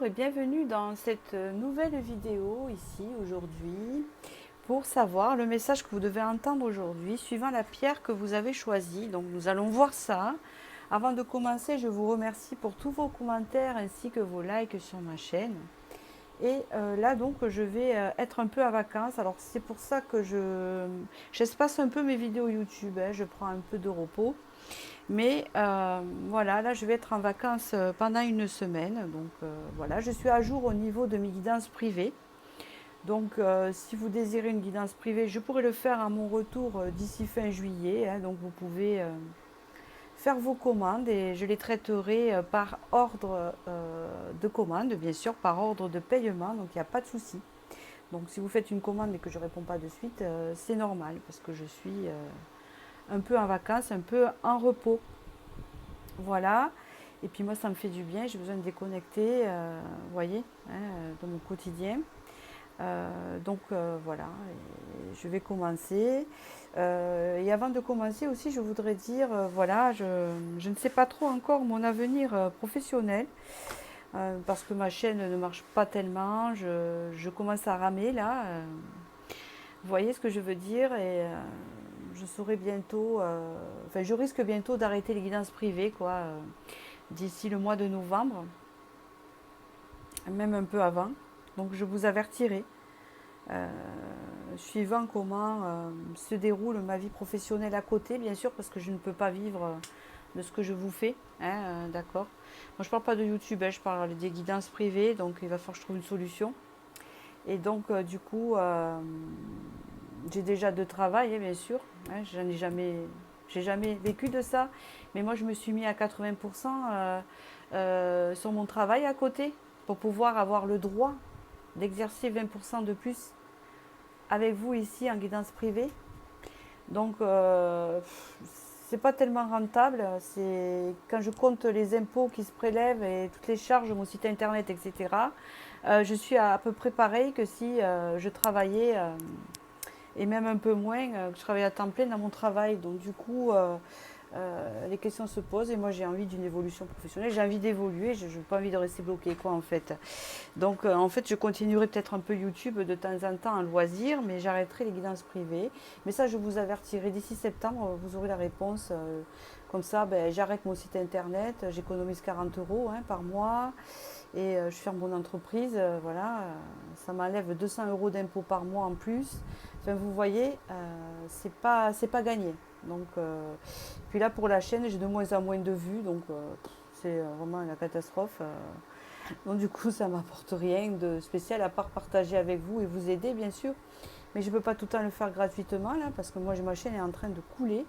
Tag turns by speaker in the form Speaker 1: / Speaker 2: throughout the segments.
Speaker 1: et bienvenue dans cette nouvelle vidéo ici aujourd'hui pour savoir le message que vous devez entendre aujourd'hui suivant la pierre que vous avez choisie. Donc nous allons voir ça. Avant de commencer, je vous remercie pour tous vos commentaires ainsi que vos likes sur ma chaîne. Et là donc je vais être un peu en vacances. Alors c'est pour ça que j'espace un peu mes vidéos YouTube, hein. Je prends un peu de repos. Mais voilà, là je vais être en vacances pendant une semaine. Donc voilà, je suis à jour au niveau de mes guidances privées. Donc si vous désirez une guidance privée, je pourrai le faire à mon retour d'ici fin juillet, hein. Donc vous pouvez faire vos commandes et je les traiterai par ordre de commande, bien sûr, par ordre de paiement. Donc il n'y a pas de souci. Donc si vous faites une commande et que je ne réponds pas de suite, c'est normal parce que je suis un peu en vacances, un peu en repos. Voilà. Et puis moi, ça me fait du bien. J'ai besoin de déconnecter, vous voyez, hein, dans mon quotidien. Voilà, et je vais commencer. Et avant de commencer aussi, je voudrais dire, voilà, je ne sais pas trop encore mon avenir professionnel. Parce que ma chaîne ne marche pas tellement. Je commence à ramer là. Vous voyez ce que je veux dire et je saurai bientôt, enfin je risque bientôt d'arrêter les guidances privées quoi, d'ici le mois de novembre, même un peu avant. Donc je vous avertirai, euh, suivant comment se déroule ma vie professionnelle à côté, bien sûr, parce que je ne peux pas vivre de ce que je vous fais, hein, d'accord. Moi je ne parle pas de YouTube, hein, je parle des guidances privées, donc il va falloir que je trouve une solution. Et donc du coup, j'ai déjà de travail, hein, bien sûr. Hein, j'ai jamais vécu de ça. Mais moi, je me suis mis à 80% sur mon travail à côté pour pouvoir avoir le droit d'exercer 20% de plus avec vous ici en guidance privée. Donc, c'est pas tellement rentable. C'est quand je compte les impôts qui se prélèvent et toutes les charges, mon site internet, etc. Je suis à peu près pareil que si je travaillais et même un peu moins, que je travaille à temps plein dans mon travail. Donc du coup, les questions se posent et moi j'ai envie d'une évolution professionnelle, j'ai envie d'évoluer, je n'ai pas envie de rester bloquée quoi en fait. Donc en fait je continuerai peut-être un peu YouTube de temps en temps en loisir, mais j'arrêterai les guidances privées. Mais ça je vous avertirai, d'ici septembre vous aurez la réponse. Comme ça, ben, j'arrête mon site internet, j'économise 40 euros hein, par mois et je ferme mon entreprise. Voilà, ça m'enlève 200 euros d'impôts par mois en plus. Enfin, vous voyez, c'est pas gagné. Donc, puis là pour la chaîne, j'ai de moins en moins de vues, donc c'est vraiment la catastrophe. Donc du coup, ça m'apporte rien de spécial à part partager avec vous et vous aider, bien sûr. Mais je ne peux pas tout le temps le faire gratuitement là, parce que moi, ma chaîne est en train de couler,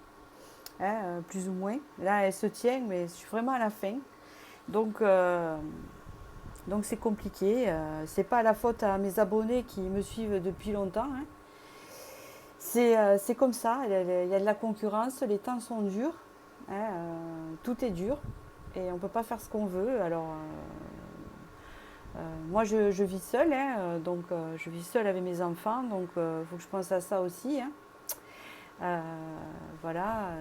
Speaker 1: hein, plus ou moins. Là, elle se tient, mais je suis vraiment à la fin. Donc, donc c'est compliqué. C'est pas la faute à mes abonnés qui me suivent depuis longtemps, hein. C'est comme ça, il y a de la concurrence, les temps sont durs, hein, tout est dur et on ne peut pas faire ce qu'on veut. Alors, moi je vis seule, hein, donc je vis seule avec mes enfants, donc il faut que je pense à ça aussi, hein. Euh, voilà,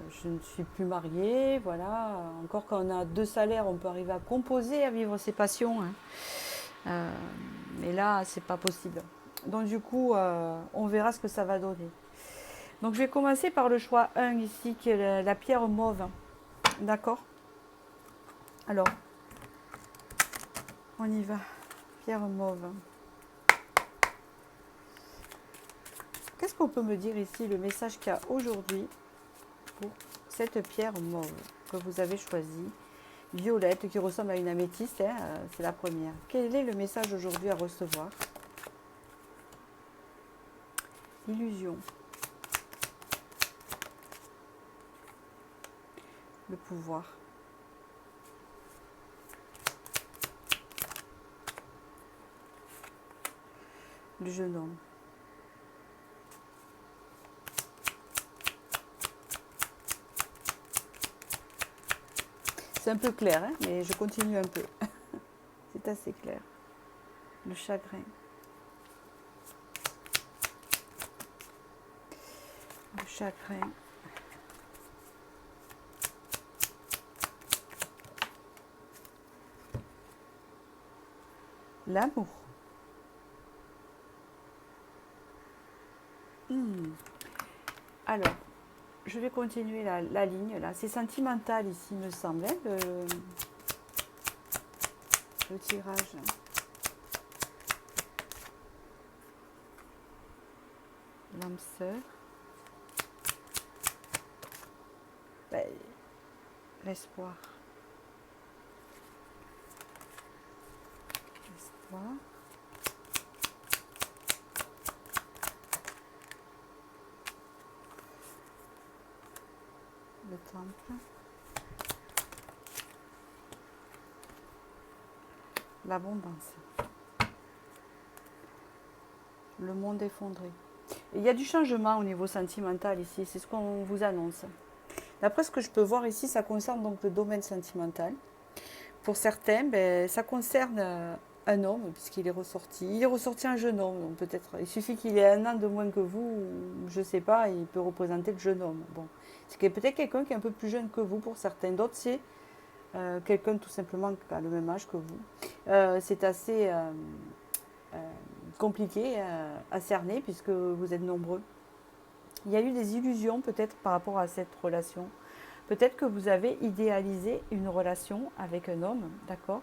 Speaker 1: je ne suis plus mariée, voilà. Encore quand on a deux salaires, on peut arriver à composer, à vivre ses passions, hein. Mais là, c'est pas possible. Donc du coup, on verra ce que ça va donner. Donc je vais commencer par le choix 1 ici, qui est la pierre mauve. D'accord. Alors, on y va. Pierre mauve. Qu'est-ce qu'on peut me dire ici, le message qu'il y a aujourd'hui pour cette pierre mauve que vous avez choisie, violette, qui ressemble à une améthyste, hein, c'est la première. Quel est le message aujourd'hui à recevoir? Illusion. Le pouvoir. Le jeune homme. C'est un peu clair, hein, mais je continue un peu. C'est assez clair. Le chagrin. Le chagrin. L'amour. Alors, je vais continuer la ligne là. C'est sentimental ici, me semble, hein, le tirage. L'âme sœur. Ben, l'espoir. L'espoir. Le temple. L'abondance. Le monde effondré. Et il y a du changement au niveau sentimental ici, c'est ce qu'on vous annonce. D'après ce que je peux voir ici, ça concerne donc le domaine sentimental. Pour certains, ben, ça concerne un homme, puisqu'il est ressorti. Il est ressorti un jeune homme, donc peut-être. Il suffit qu'il ait 1 an de moins que vous, je ne sais pas, il peut représenter le jeune homme. Bon, c'est peut-être quelqu'un qui est un peu plus jeune que vous pour certains. D'autres, c'est quelqu'un tout simplement qui a le même âge que vous. C'est assez compliqué à cerner puisque vous êtes nombreux. Il y a eu des illusions peut-être par rapport à cette relation. Peut-être que vous avez idéalisé une relation avec un homme, d'accord?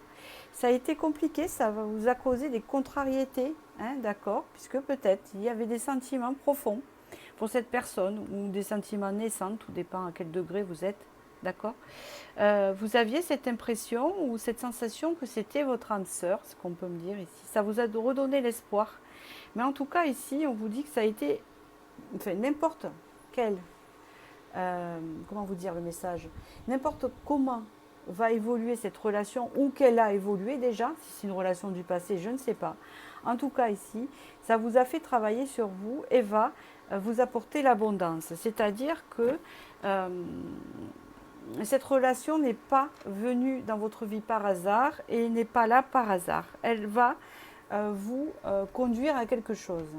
Speaker 1: Ça a été compliqué, ça vous a causé des contrariétés, hein, d'accord? Puisque peut-être il y avait des sentiments profonds pour cette personne ou des sentiments naissants, tout dépend à quel degré vous êtes, d'accord? Vous aviez cette impression ou cette sensation que c'était votre âme sœur, ce qu'on peut me dire ici. Ça vous a redonné l'espoir. Mais en tout cas, ici, on vous dit que ça a été, enfin, n'importe quel, comment vous dire le message, n'importe comment va évoluer cette relation ou qu'elle a évolué déjà, si c'est une relation du passé, je ne sais pas. En tout cas, ici, ça vous a fait travailler sur vous et va vous apporter l'abondance. C'est-à-dire que cette relation n'est pas venue dans votre vie par hasard et n'est pas là par hasard. Elle va vous conduire à quelque chose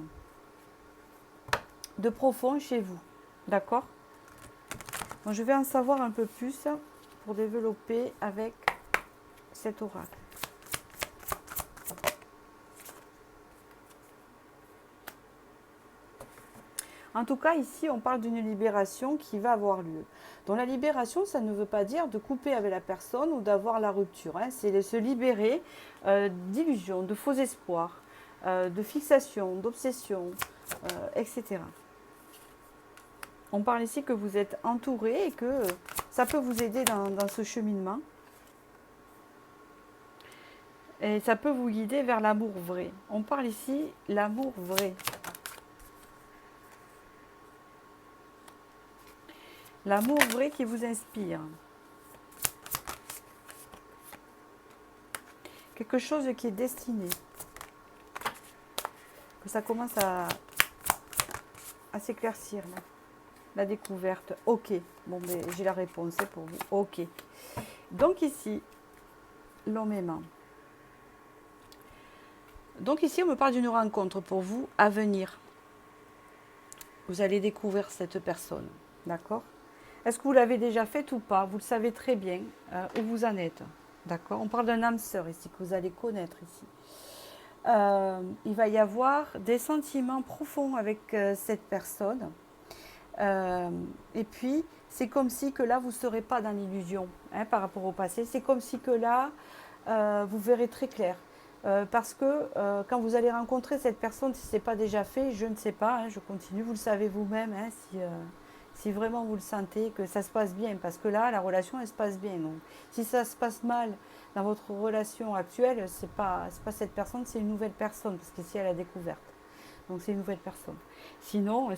Speaker 1: de profond chez vous. D'accord? Donc, je vais en savoir un peu plus pour développer avec cet oracle. En tout cas, ici, on parle d'une libération qui va avoir lieu. Donc la libération, ça ne veut pas dire de couper avec la personne ou d'avoir la rupture. Hein. C'est de se libérer d'illusions, de faux espoirs, de fixations, d'obsessions, etc. On parle ici que vous êtes entouré et que ça peut vous aider dans ce cheminement. Et ça peut vous guider vers l'amour vrai. On parle ici l'amour vrai. L'amour vrai qui vous inspire. Quelque chose qui est destiné. Que ça commence à s'éclaircir là. La découverte. Ok. Bon, mais j'ai la réponse, c'est pour vous. Ok. Donc ici, l'homme aimant. Donc ici, on me parle d'une rencontre pour vous à venir. Vous allez découvrir cette personne. D'accord? Est-ce que vous l'avez déjà faite ou pas? Vous le savez très bien où vous en êtes. D'accord? On parle d'un âme sœur ici, que vous allez connaître ici. Il va y avoir des sentiments profonds avec cette personne. Et puis, c'est comme si que là, vous ne serez pas dans l'illusion hein, par rapport au passé. C'est comme si que là, vous verrez très clair. Parce que quand vous allez rencontrer cette personne, si ce n'est pas déjà fait, je ne sais pas, hein, je continue, vous le savez vous-même, hein, si vraiment vous le sentez, que ça se passe bien. Parce que là, la relation, elle se passe bien. Donc, si ça se passe mal dans votre relation actuelle, ce n'est pas cette personne, c'est une nouvelle personne. Parce qu'ici, elle a découverte. Donc c'est une nouvelle personne. Sinon,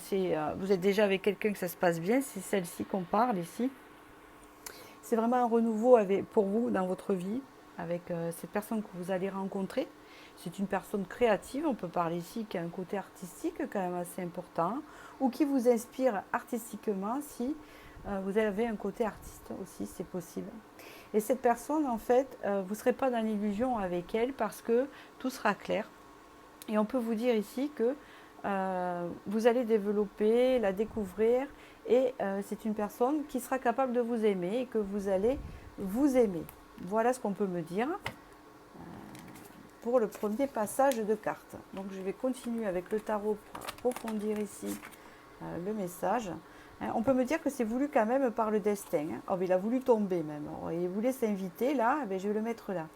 Speaker 1: vous êtes déjà avec quelqu'un que ça se passe bien, c'est celle-ci qu'on parle ici. C'est vraiment un renouveau pour vous dans votre vie, avec cette personne que vous allez rencontrer. C'est une personne créative, on peut parler ici, qui a un côté artistique quand même assez important, ou qui vous inspire artistiquement si vous avez un côté artiste aussi, c'est possible. Et cette personne, en fait, vous ne serez pas dans l'illusion avec elle parce que tout sera clair. Et on peut vous dire ici que vous allez développer, la découvrir, et c'est une personne qui sera capable de vous aimer et que vous allez vous aimer. Voilà ce qu'on peut me dire. pour le premier passage de cartes. Donc je vais continuer avec le tarot pour approfondir ici le message. Hein, on peut me dire que c'est voulu quand même par le destin. Hein. Oh, il a voulu tomber même. Oh, il voulait s'inviter là, eh bien, je vais le mettre là.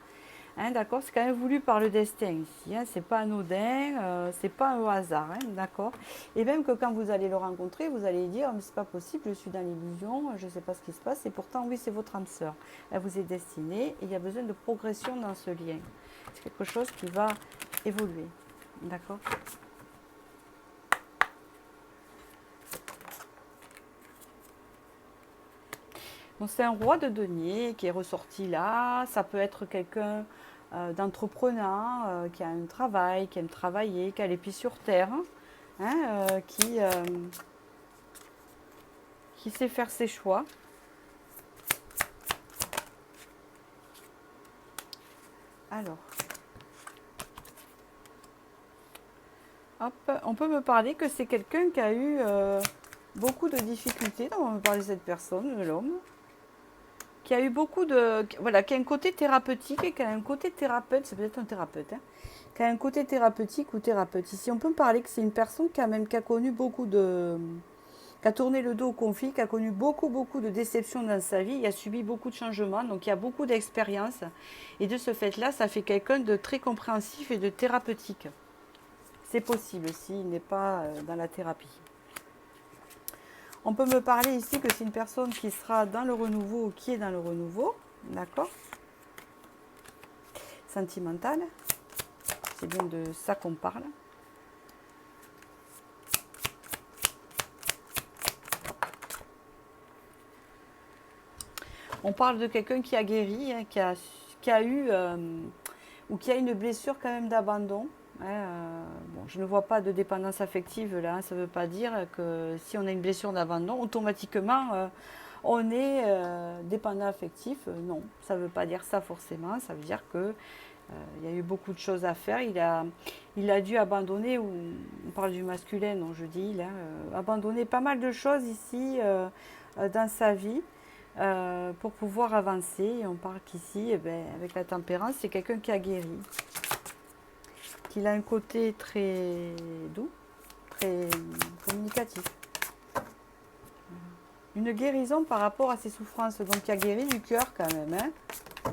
Speaker 1: Hein, d'accord, c'est quand même voulu par le destin ici. Hein, c'est pas anodin, c'est pas un hasard. Hein, d'accord. Et même que quand vous allez le rencontrer, vous allez dire, mais c'est pas possible, je suis dans l'illusion, je ne sais pas ce qui se passe. Et pourtant, oui, c'est votre âme sœur. Elle vous est destinée et il y a besoin de progression dans ce lien. C'est quelque chose qui va évoluer. D'accord. Donc c'est un roi de denier qui est ressorti là. Ça peut être quelqu'un d'entrepreneur qui a un travail, qui aime travailler, qui a les pieds sur terre, hein, qui sait faire ses choix. Alors, hop, on peut me parler que c'est quelqu'un qui a eu beaucoup de difficultés. On va me parler de cette personne, de l'homme. Qui a eu beaucoup de... Voilà, qui a un côté thérapeutique et qui a un côté thérapeute, c'est peut-être un thérapeute, hein, qui a un côté thérapeutique ou thérapeute. Ici, on peut me parler que c'est une personne qui a connu beaucoup de... qui a tourné le dos au conflit, qui a connu beaucoup de déceptions dans sa vie, il a subi beaucoup de changements, donc il y a beaucoup d'expérience. Et de ce fait-là, ça fait quelqu'un de très compréhensif et de thérapeutique. C'est possible s'il n'est pas dans la thérapie. On peut me parler ici que c'est une personne qui sera dans le renouveau ou qui est dans le renouveau. D'accord. Sentimental. C'est bien de ça qu'on parle. On parle de quelqu'un qui a guéri, hein, qui a eu ou qui a une blessure quand même d'abandon. Hein, bon, je ne vois pas de dépendance affective là. Hein, ça ne veut pas dire que si on a une blessure d'abandon, automatiquement on est dépendant affectif. Non, ça ne veut pas dire ça forcément. Ça veut dire que il y a eu beaucoup de choses à faire. Il a dû abandonner, ou on parle du masculin, non, je dis, il a abandonné pas mal de choses ici dans sa vie. Pour pouvoir avancer, et on parle qu'ici, eh ben, avec la tempérance, c'est quelqu'un qui a guéri, qu'il a un côté très doux, très communicatif. Une guérison par rapport à ses souffrances, donc qui a guéri du cœur quand même, hein.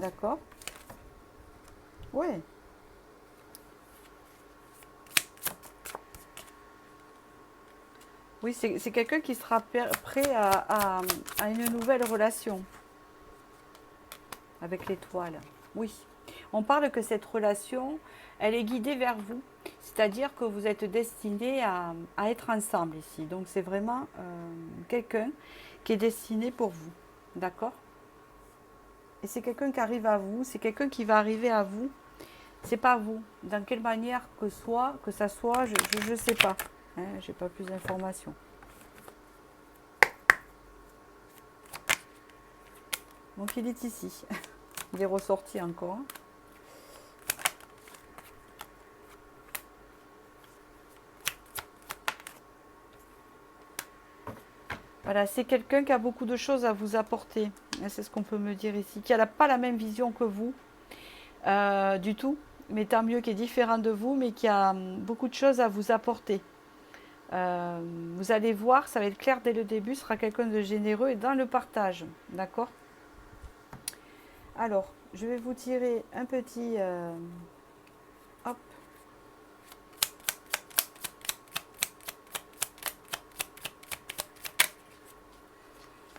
Speaker 1: D'accord. Oui. Oui, c'est quelqu'un qui sera prêt à une nouvelle relation avec l'étoile. Oui. On parle que cette relation, elle est guidée vers vous. C'est-à-dire que vous êtes destinés à être ensemble ici. Donc c'est vraiment quelqu'un qui est destiné pour vous. D'accord. Et c'est quelqu'un qui arrive à vous. C'est quelqu'un qui va arriver à vous. C'est pas vous. Dans quelle manière que ça soit, je ne sais pas. Hein, j'ai pas plus d'informations. Donc il est ici. Il est ressorti encore. Voilà, c'est quelqu'un qui a beaucoup de choses à vous apporter. C'est ce qu'on peut me dire ici. Qui n'a pas la même vision que vous du tout. Mais tant mieux, qui est différent de vous, mais qui a beaucoup de choses à vous apporter. Vous allez voir, ça va être clair dès le début, ce sera quelqu'un de généreux et dans le partage. D'accord? Alors, je vais vous tirer un petit... hop.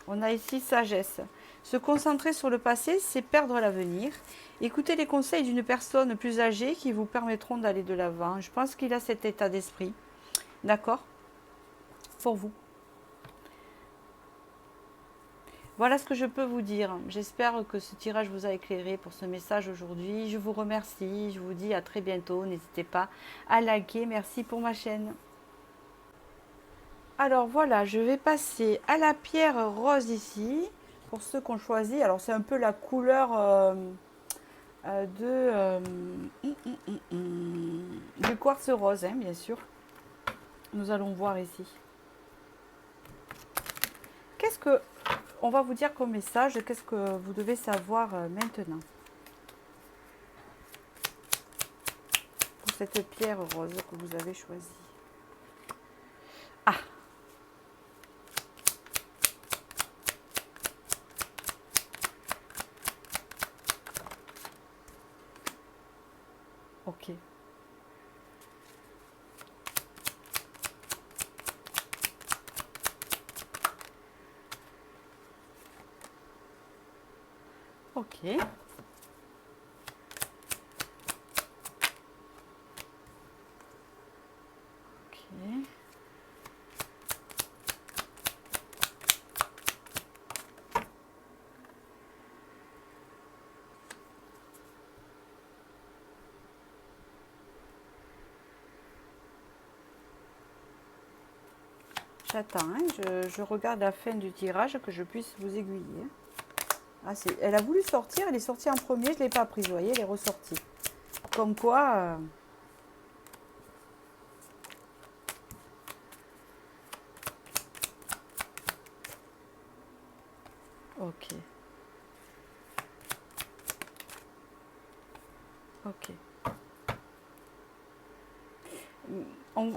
Speaker 1: On a ici sagesse. Se concentrer sur le passé, c'est perdre l'avenir. Écoutez les conseils d'une personne plus âgée qui vous permettront d'aller de l'avant. Je pense qu'il a cet état d'esprit. D'accord? Pour vous. Voilà ce que je peux vous dire. J'espère que ce tirage vous a éclairé pour ce message aujourd'hui. Je vous remercie. Je vous dis à très bientôt. N'hésitez pas à liker. Merci pour ma chaîne. Alors voilà, je vais passer à la pierre rose ici. Pour ceux qui ont choisi. Alors c'est un peu la couleur du quartz rose, hein, bien sûr. Nous allons voir ici. Qu'est-ce que on va vous dire comme message? Qu'est-ce que vous devez savoir maintenant? cette pierre rose que vous avez choisie. Ah! Ok. Ok. Ok. J'attends, hein, je regarde la fin du tirage que je puisse vous aiguiller. Ah, elle a voulu sortir, elle est sortie en premier, je ne l'ai pas prise, vous voyez, elle est ressortie. Comme quoi... Ok. Ok.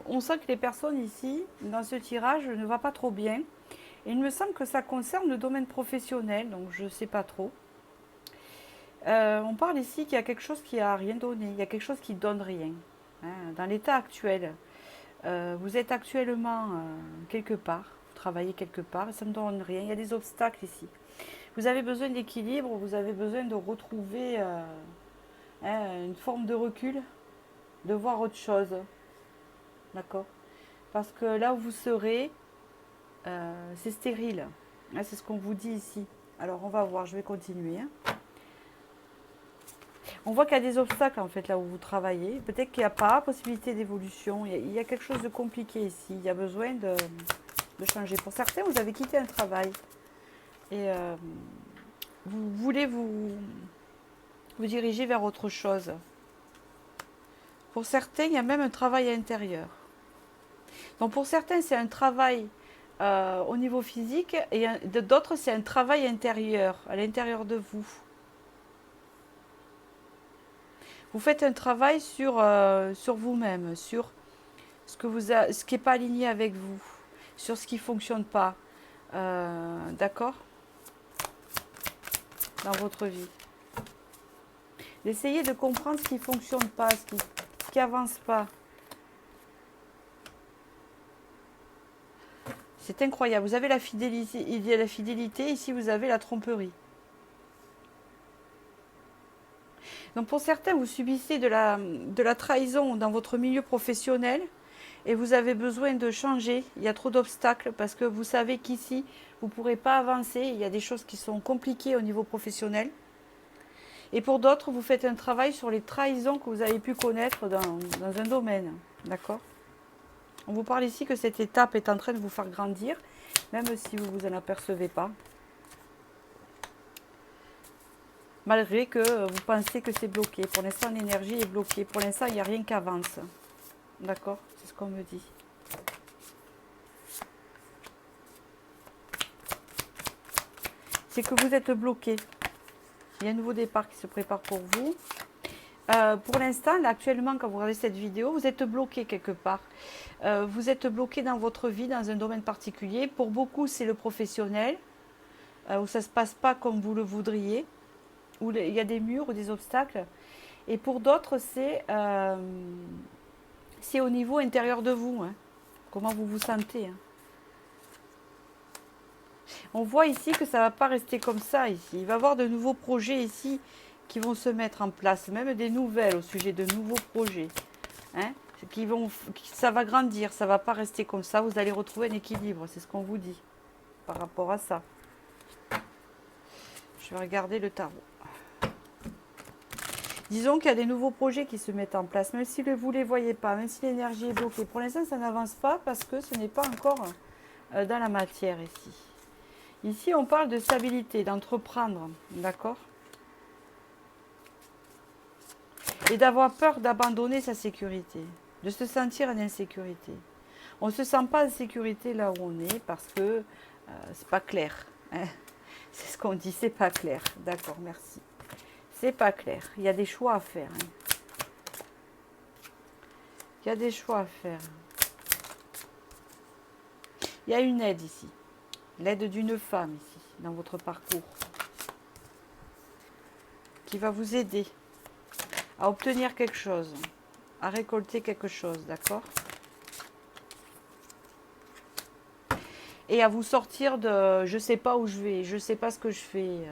Speaker 1: On sent que les personnes ici, dans ce tirage, ne va pas trop bien. Et il me semble que ça concerne le domaine professionnel, donc je ne sais pas trop. On parle ici qu'il y a quelque chose qui n'a rien donné, il y a quelque chose qui ne donne rien. Hein, dans l'état actuel, vous êtes actuellement quelque part, vous travaillez quelque part, et ça ne donne rien, il y a des obstacles ici. Vous avez besoin d'équilibre, vous avez besoin de retrouver une forme de recul, de voir autre chose. D'accord? Parce que là où vous serez, c'est stérile. C'est ce qu'on vous dit ici. Alors on va voir, je vais continuer. On voit qu'il y a des obstacles en fait là où vous travaillez. Peut-être qu'il n'y a pas possibilité d'évolution. Il y a quelque chose de compliqué ici. Il y a besoin de changer. Pour certains, vous avez quitté un travail. Et vous voulez vous diriger vers autre chose. Pour certains, il y a même un travail intérieur. Donc pour certains, c'est un travail au niveau physique et d'autres, c'est un travail intérieur, à l'intérieur de vous. Vous faites un travail sur vous-même, sur ce qui n'est pas aligné avec vous, sur ce qui ne fonctionne pas. D'accord? Dans votre vie. D'essayer de comprendre ce qui ne fonctionne pas, ce qui n'avance pas. C'est incroyable. Vous avez la fidélité, il y a la fidélité, ici vous avez la tromperie. Donc pour certains, vous subissez de la trahison dans votre milieu professionnel et vous avez besoin de changer. Il y a trop d'obstacles parce que vous savez qu'ici, vous ne pourrez pas avancer. Il y a des choses qui sont compliquées au niveau professionnel. Et pour d'autres, vous faites un travail sur les trahisons que vous avez pu connaître dans un domaine. D'accord? On vous parle ici que cette étape est en train de vous faire grandir, même si vous ne vous en apercevez pas. Malgré que vous pensez que c'est bloqué. Pour l'instant, l'énergie est bloquée. Pour l'instant, il n'y a rien qui avance. D'accord? C'est ce qu'on me dit. C'est que vous êtes bloqué. Il y a un nouveau départ qui se prépare pour vous. Pour l'instant, là, actuellement, quand vous regardez cette vidéo, vous êtes bloqué quelque part. Vous êtes bloqué dans votre vie, dans un domaine particulier. Pour beaucoup, c'est le professionnel, où ça ne se passe pas comme vous le voudriez, où il y a des murs ou des obstacles. Et pour d'autres, c'est au niveau intérieur de vous. Hein. Comment vous vous sentez. Hein. On voit ici que ça ne va pas rester comme ça ici. Il va y avoir de nouveaux projets ici qui vont se mettre en place, même des nouvelles au sujet de nouveaux projets. Hein, ça va grandir, ça ne va pas rester comme ça. Vous allez retrouver un équilibre, c'est ce qu'on vous dit par rapport à ça. Je vais regarder le tarot. Disons qu'il y a des nouveaux projets qui se mettent en place, même si vous ne les voyez pas, même si l'énergie est bloquée. Pour l'instant, ça n'avance pas parce que ce n'est pas encore dans la matière ici. Ici, on parle de stabilité, d'entreprendre, d'accord? Et d'avoir peur d'abandonner sa sécurité, de se sentir en insécurité. On ne se sent pas en sécurité là où on est parce que c'est pas clair. Hein. C'est ce qu'on dit, c'est pas clair. D'accord, merci. C'est pas clair. Il y a des choix à faire. Hein. Il y a des choix à faire. Il y a une aide ici. L'aide d'une femme ici, dans votre parcours. Qui va vous aider à obtenir quelque chose. À récolter quelque chose, d'accord? Et à vous sortir de je sais pas où je vais, je sais pas ce que je fais,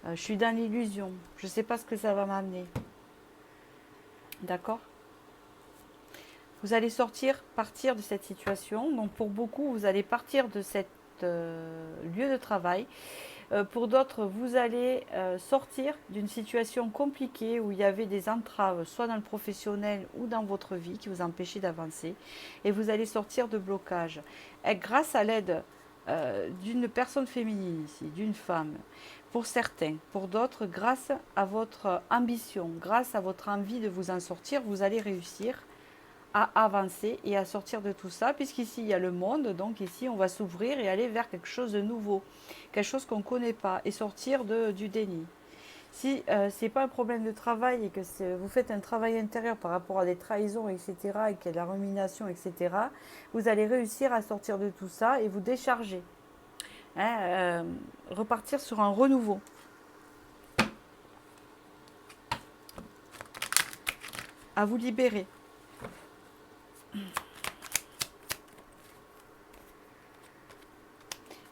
Speaker 1: je suis dans l'illusion, je sais pas ce que ça va m'amener. D'accord? Vous allez partir de cette situation. Donc pour beaucoup, vous allez partir de cet lieu de travail. Pour d'autres, vous allez sortir d'une situation compliquée où il y avait des entraves, soit dans le professionnel ou dans votre vie, qui vous empêchaient d'avancer. Et vous allez sortir de blocage. Et grâce à l'aide d'une personne féminine ici, d'une femme, pour certains. Pour d'autres, grâce à votre ambition, grâce à votre envie de vous en sortir, vous allez réussir à avancer et à sortir de tout ça, puisqu'ici il y a le monde, donc ici on va s'ouvrir et aller vers quelque chose de nouveau, quelque chose qu'on ne connaît pas, et sortir du déni. Si ce n'est pas un problème de travail et que vous faites un travail intérieur par rapport à des trahisons, etc., et qu'il y a de la rumination, etc., vous allez réussir à sortir de tout ça et vous décharger. Hein, repartir sur un renouveau. À vous libérer.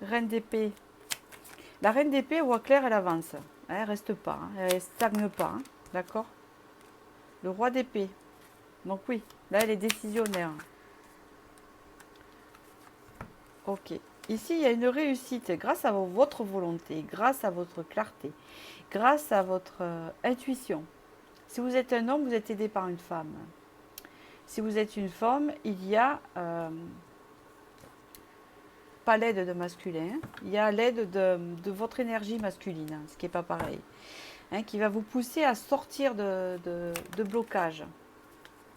Speaker 1: Reine d'épée. La reine d'épée, au clair, elle avance. Elle ne reste pas, hein, elle ne stagne pas. Hein, d'accord? Le roi d'épée. Donc oui, là, elle est décisionnaire. Ok. Ici, il y a une réussite grâce à votre volonté, grâce à votre clarté, grâce à votre intuition. Si vous êtes un homme, vous êtes aidé par une femme. Si vous êtes une femme, il y a pas l'aide de masculin, il y a l'aide de votre énergie masculine, hein, ce qui n'est pas pareil, hein, qui va vous pousser à sortir de blocage.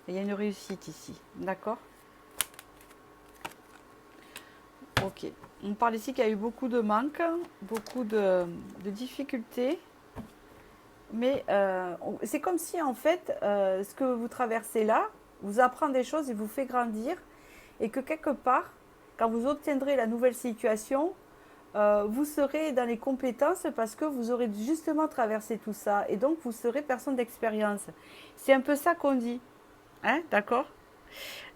Speaker 1: Il y a une réussite ici, d'accord? Ok. On parle ici qu'il y a eu beaucoup de manques, beaucoup de difficultés. Mais c'est comme si, en fait, ce que vous traversez là vous apprend des choses et vous fait grandir. Et que quelque part, quand vous obtiendrez la nouvelle situation, vous serez dans les compétences parce que vous aurez justement traversé tout ça. Et donc, vous serez personne d'expérience. C'est un peu ça qu'on dit. Hein, d'accord?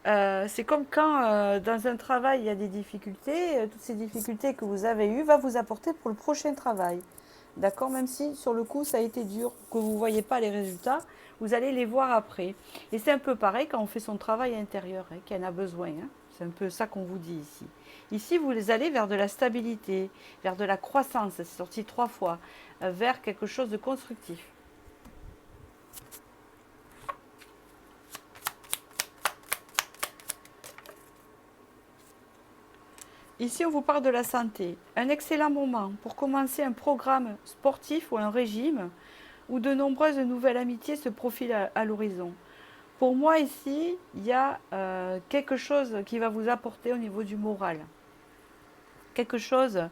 Speaker 1: C'est comme quand dans un travail il y a des difficultés, toutes ces difficultés que vous avez eues va vous apporter pour le prochain travail. D'accord? Même si sur le coup ça a été dur, que vous ne voyez pas les résultats, vous allez les voir après. Et c'est un peu pareil quand on fait son travail intérieur, hein, qu'il en a besoin. Hein. C'est un peu ça qu'on vous dit ici. Ici, vous allez vers de la stabilité, vers de la croissance, c'est sorti 3 fois, vers quelque chose de constructif. Ici, on vous parle de la santé. Un excellent moment pour commencer un programme sportif ou un régime où de nombreuses nouvelles amitiés se profilent à l'horizon. Pour moi, ici, il y a quelque chose qui va vous apporter au niveau du moral. Quelque chose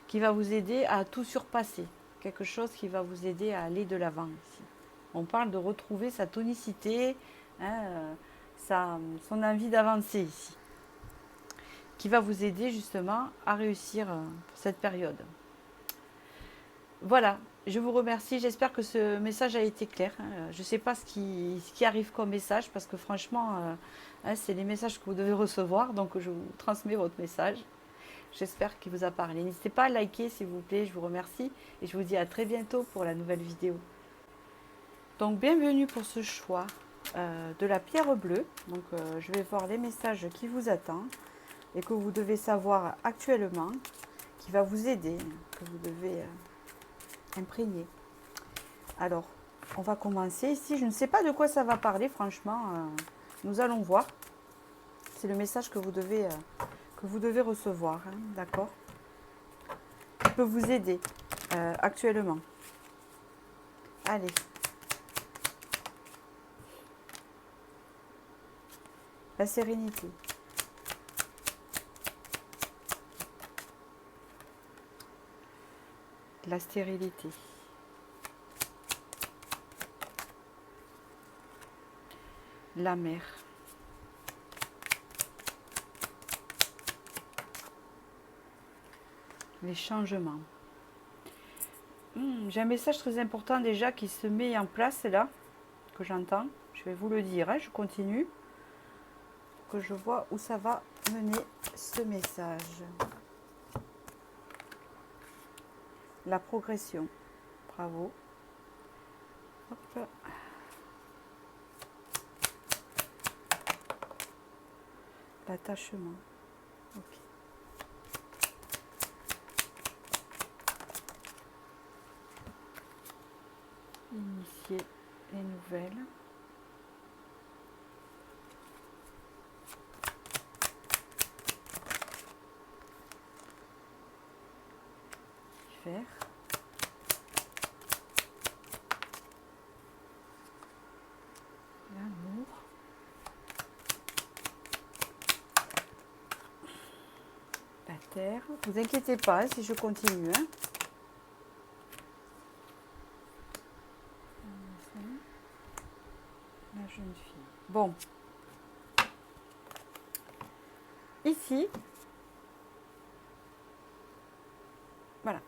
Speaker 1: qui va vous aider à tout surpasser. Quelque chose qui va vous aider à aller de l'avant ici. On parle de retrouver sa tonicité, hein, son envie d'avancer ici, qui va vous aider justement à réussir pour cette période. Voilà, je vous remercie. J'espère que ce message a été clair. Je ne sais pas ce qui arrive comme message parce que franchement, c'est les messages que vous devez recevoir. Donc, je vous transmets votre message. J'espère qu'il vous a parlé. N'hésitez pas à liker s'il vous plaît. Je vous remercie et je vous dis à très bientôt pour la nouvelle vidéo. Donc, bienvenue pour ce choix de la pierre bleue. Donc, je vais voir les messages qui vous attendent et que vous devez savoir actuellement, qui va vous aider, que vous devez imprégner. Alors, on va commencer ici. Je ne sais pas de quoi ça va parler, franchement. Nous allons voir. C'est le message que vous devez recevoir, hein, d'accord? Qui peut vous aider actuellement. Allez. La sérénité. La stérilité. La mer. les changements. J'ai un message très important déjà qui se met en place là, que j'entends. Je vais vous le dire, hein, je continue. Que je vois où ça va mener ce message. La progression. Bravo. Hop. L'attachement. Ok. Initier les nouvelles. Faire. L'amour. La terre. Vous inquiétez pas hein, si je continue. Hein. La jeune fille. Bon. Ici. Voilà.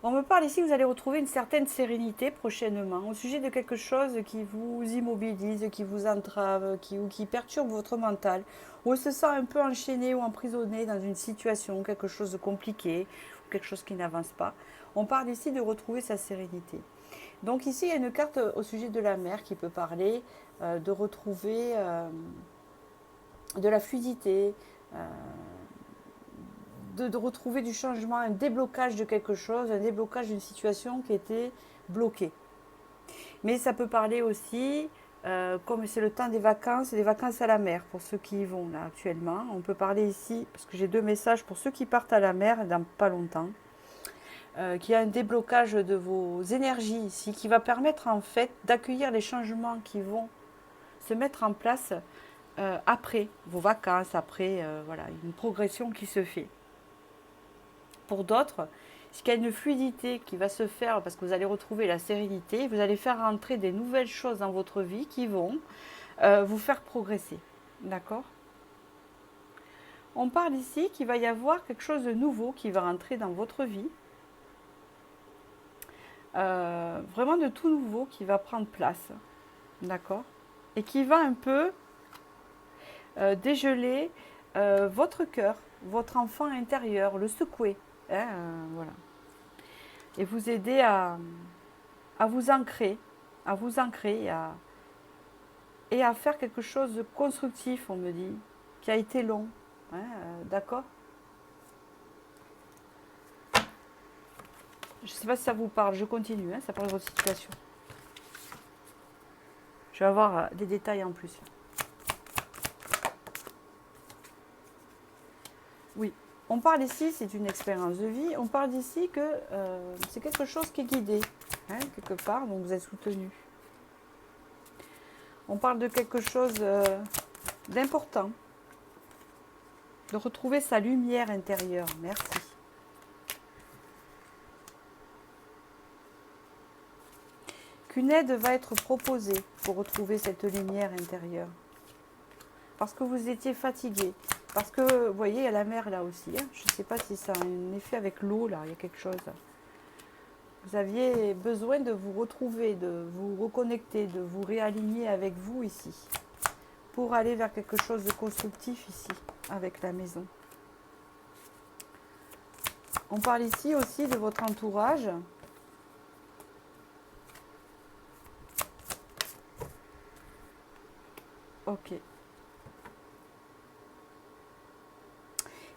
Speaker 1: On me parle ici que vous allez retrouver une certaine sérénité prochainement au sujet de quelque chose qui vous immobilise, qui vous entrave, qui perturbe votre mental, où on se sent un peu enchaîné ou emprisonné dans une situation, quelque chose de compliqué, ou quelque chose qui n'avance pas. On parle ici de retrouver sa sérénité. Donc ici, il y a une carte au sujet de la mer qui peut parler de retrouver de la fluidité, de retrouver du changement, un déblocage de quelque chose, un déblocage d'une situation qui était bloquée. Mais ça peut parler aussi, comme c'est le temps des vacances à la mer pour ceux qui y vont là actuellement. On peut parler ici, parce que j'ai 2 messages pour ceux qui partent à la mer dans pas longtemps, qu'il y a un déblocage de vos énergies ici, qui va permettre en fait d'accueillir les changements qui vont se mettre en place après vos vacances, après voilà, une progression qui se fait. Pour d'autres, il y a une fluidité qui va se faire parce que vous allez retrouver la sérénité, vous allez faire rentrer des nouvelles choses dans votre vie qui vont vous faire progresser. D'accord? On parle ici qu'il va y avoir quelque chose de nouveau qui va rentrer dans votre vie. Vraiment de tout nouveau qui va prendre place. D'accord? Et qui va un peu dégeler votre cœur, votre enfant intérieur, le secouer. Hein, voilà. Et vous aider à vous ancrer, et à faire quelque chose de constructif, on me dit, qui a été long. Hein, d'accord? Je ne sais pas si ça vous parle, je continue, hein, ça parle de votre situation. Je vais avoir des détails en plus. Oui, on parle ici, c'est une expérience de vie, on parle d'ici que c'est quelque chose qui est guidé, hein, quelque part, donc vous êtes soutenu. On parle de quelque chose d'important, de retrouver sa lumière intérieure. Merci. Qu'une aide va être proposée pour retrouver cette lumière intérieure. Parce que vous étiez fatigué. Parce que, vous voyez, il y a la mer là aussi. Hein. Je ne sais pas si ça a un effet avec l'eau là, il y a quelque chose. Vous aviez besoin de vous retrouver, de vous reconnecter, de vous réaligner avec vous ici. Pour aller vers quelque chose de constructif ici, avec la maison. On parle ici aussi de votre entourage. Ok.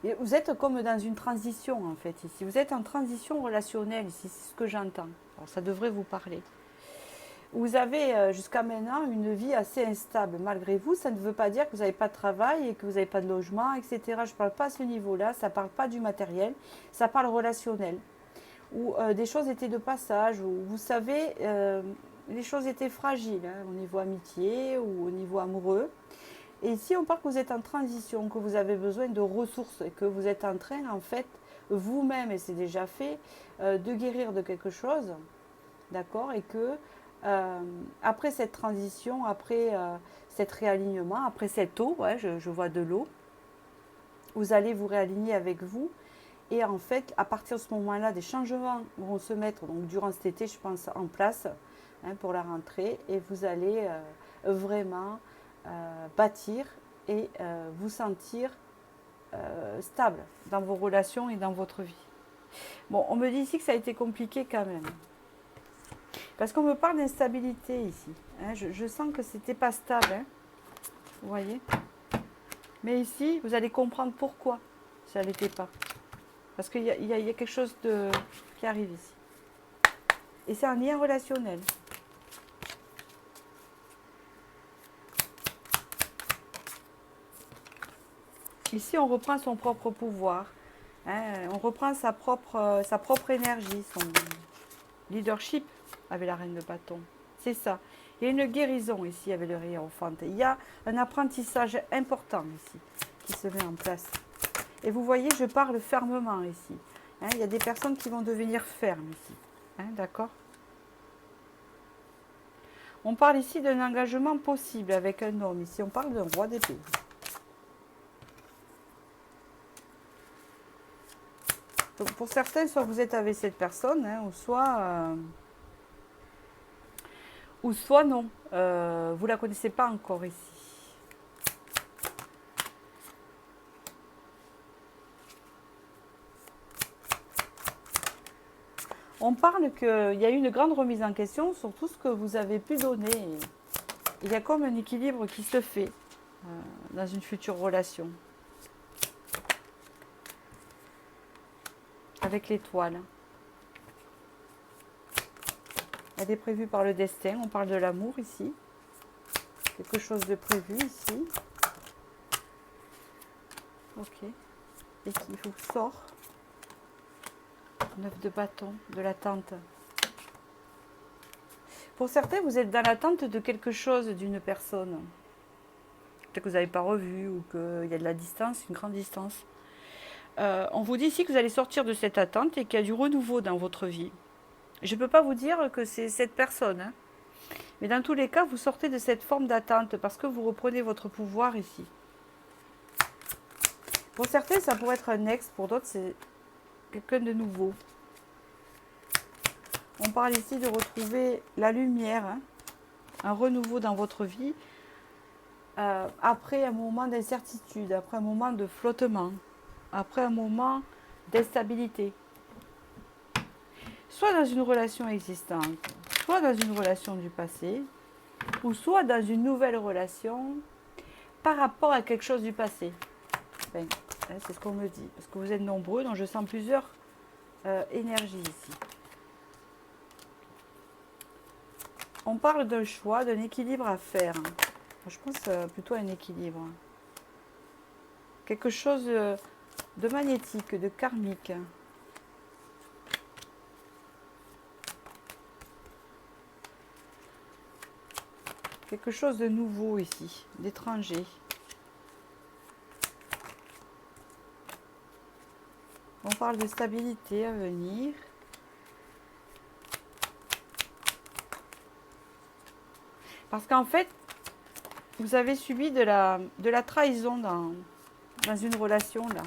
Speaker 1: Et vous êtes comme dans une transition en fait ici. Vous êtes en transition relationnelle ici, c'est ce que j'entends. Alors ça devrait vous parler. Vous avez jusqu'à maintenant une vie assez instable. Malgré vous, ça ne veut pas dire que vous n'avez pas de travail et que vous n'avez pas de logement, etc. Je ne parle pas à ce niveau-là, ça ne parle pas du matériel, ça parle relationnel. Où des choses étaient de passage, où vous savez, les choses étaient fragiles, hein, au niveau amitié ou au niveau amoureux. Et ici, on parle que vous êtes en transition, que vous avez besoin de ressources et que vous êtes en train, en fait, vous-même, et c'est déjà fait, de guérir de quelque chose, d'accord? Et que après cette transition, après cet réalignement, après cette eau, ouais, je vois de l'eau, vous allez vous réaligner avec vous Et en fait, à partir de ce moment-là, des changements vont se mettre, donc durant cet été, je pense, en place pour la rentrée. Et vous allez vraiment bâtir et vous sentir stable dans vos relations et dans votre vie. Bon, on me dit ici que ça a été compliqué quand même. Parce qu'on me parle d'instabilité ici. Je sens que c'était pas stable. Vous voyez? Mais ici, vous allez comprendre pourquoi ça ne l'était pas. Parce qu'il y a quelque chose qui arrive ici. Et c'est un lien relationnel. Ici, on reprend son propre pouvoir. On reprend sa propre énergie, son leadership avec la reine de bâton. C'est ça. Il y a une guérison ici avec le hiérophante. Il y a un apprentissage important ici qui se met en place. Et vous voyez, je parle fermement ici. Il y a des personnes qui vont devenir fermes ici. D'accord? On parle ici d'un engagement possible avec un homme. Ici, on parle d'un roi d'épée. Donc, pour certains, soit vous êtes avec cette personne, ou soit non. Vous ne la connaissez pas encore ici. On parle qu'il y a eu une grande remise en question sur tout ce que vous avez pu donner. Il y a comme un équilibre qui se fait dans une future relation. Avec l'étoile. Elle est prévue par le destin. On parle de l'amour ici. Quelque chose de prévu ici. Ok. Et qui vous sort. 9 de bâton, de l'attente. Pour certains, vous êtes dans l'attente de quelque chose, d'une personne. Peut-être que vous n'avez pas revu ou qu'il y a de la distance, une grande distance. On vous dit ici que vous allez sortir de cette attente et qu'il y a du renouveau dans votre vie. Je ne peux pas vous dire que c'est cette personne. Mais dans tous les cas, vous sortez de cette forme d'attente parce que vous reprenez votre pouvoir ici. Pour certains, ça pourrait être un ex. Pour d'autres, c'est quelqu'un de nouveau. On parle ici de retrouver la lumière, un renouveau dans votre vie, après un moment d'incertitude, après un moment de flottement, après un moment d'instabilité. Soit dans une relation existante, soit dans une relation du passé, ou soit dans une nouvelle relation par rapport à quelque chose du passé. Enfin, c'est ce qu'on me dit, parce que vous êtes nombreux, donc je sens plusieurs énergies ici. On parle d'un choix, d'un équilibre à faire. Je pense plutôt à un équilibre. Quelque chose de magnétique, de karmique. Quelque chose de nouveau ici, d'étranger. On parle de stabilité à venir. Parce qu'en fait, vous avez subi de la trahison dans une relation là.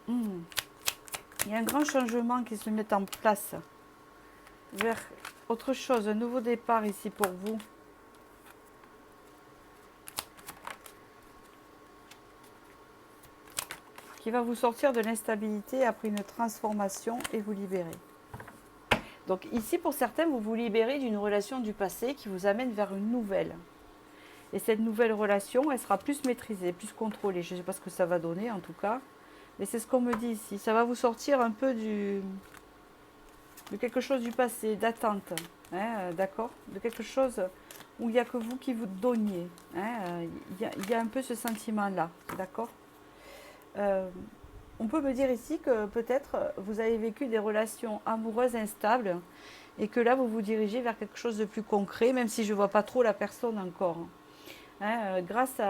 Speaker 1: Il y a un grand changement qui se met en place vers autre chose, un nouveau départ ici pour vous. Qui va vous sortir de l'instabilité après une transformation et vous libérer. Donc ici, pour certains, vous vous libérez d'une relation du passé qui vous amène vers une nouvelle. Et cette nouvelle relation, elle sera plus maîtrisée, plus contrôlée. Je ne sais pas ce que ça va donner en tout cas. Mais c'est ce qu'on me dit ici. Ça va vous sortir un peu de quelque chose du passé, d'attente. D'accord? De quelque chose où il n'y a que vous qui vous donniez. Il y a un peu ce sentiment-là. D'accord? On peut me dire ici que peut-être vous avez vécu des relations amoureuses instables et que là vous vous dirigez vers quelque chose de plus concret, même si je ne vois pas trop la personne encore. Grâce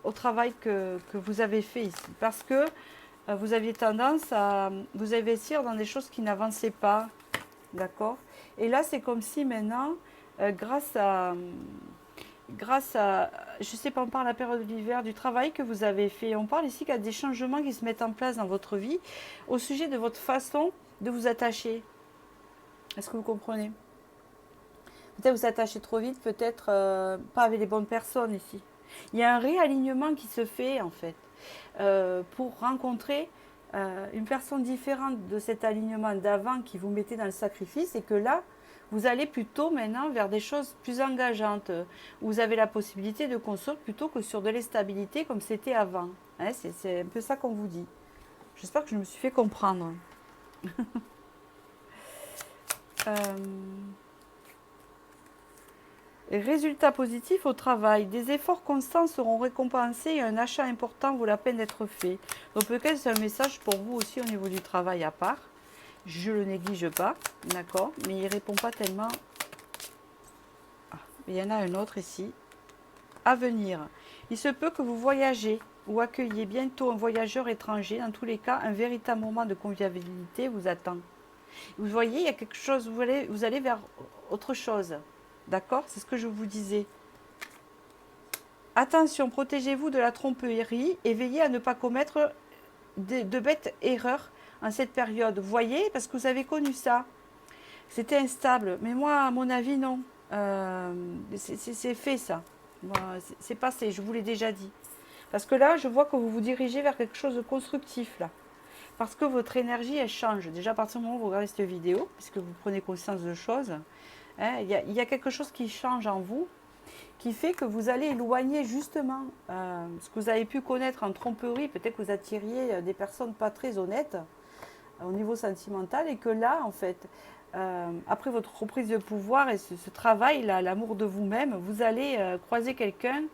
Speaker 1: au travail que vous avez fait ici. Parce que vous aviez tendance à vous investir dans des choses qui n'avançaient pas. D'accord? Et là c'est comme si maintenant, grâce à grâce à, je sais pas, on parle à la période de l'hiver, du travail que vous avez fait. On parle ici qu'il y a des changements qui se mettent en place dans votre vie au sujet de votre façon de vous attacher. Est-ce que vous comprenez? Peut-être vous attachez trop vite, peut-être pas avec les bonnes personnes ici. Il y a un réalignement qui se fait en fait pour rencontrer une personne différente de cet alignement d'avant qui vous mettait dans le sacrifice et que là, vous allez plutôt maintenant vers des choses plus engageantes. Vous avez la possibilité de construire plutôt que sur de l'instabilité comme c'était avant. Hein, c'est un peu ça qu'on vous dit. J'espère que je me suis fait comprendre. Euh, Résultats positifs au travail. Des efforts constants seront récompensés et un achat important vaut la peine d'être fait. Donc peut-être c'est un message pour vous aussi au niveau du travail à part. Je le néglige pas, d'accord, mais il répond pas tellement. Ah, il y en a un autre ici. À venir. Il se peut que vous voyagez ou accueillez bientôt un voyageur étranger. Dans tous les cas, un véritable moment de convivialité vous attend. Vous voyez, il y a quelque chose, vous allez vers autre chose. D'accord? C'est ce que je vous disais. Attention, protégez-vous de la tromperie et veillez à ne pas commettre de bêtes erreurs en cette période. Vous voyez, parce que vous avez connu ça. C'était instable. Mais moi, à mon avis, non. C'est fait ça. C'est passé, je vous l'ai déjà dit. Parce que là, je vois que vous vous dirigez vers quelque chose de constructif, là. Parce que votre énergie, elle change. Déjà, à partir du moment où vous regardez cette vidéo, puisque vous prenez conscience de choses, hein, il y a quelque chose qui change en vous, qui fait que vous allez éloigner justement ce que vous avez pu connaître en tromperie. Peut-être que vous attiriez des personnes pas très honnêtes au niveau sentimental et que là, en fait, après votre reprise de pouvoir et ce travail, l'amour de vous-même, vous allez croiser quelqu'un.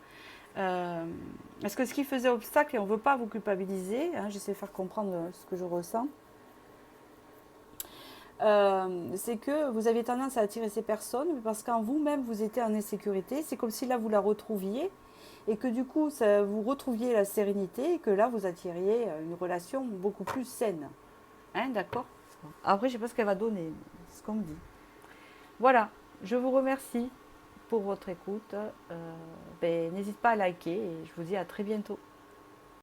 Speaker 1: Parce que ce qui faisait obstacle, et on ne veut pas vous culpabiliser, hein, j'essaie de faire comprendre ce que je ressens, c'est que vous avez tendance à attirer ces personnes parce qu'en vous-même, vous étiez en insécurité. C'est comme si là, vous la retrouviez et que du coup, vous retrouviez la sérénité et que là, vous attiriez une relation beaucoup plus saine. Hein, d'accord? Après, je ne sais pas ce qu'elle va donner, c'est ce qu'on me dit. Voilà, je vous remercie pour votre écoute. N'hésitez pas à liker et je vous dis à très bientôt.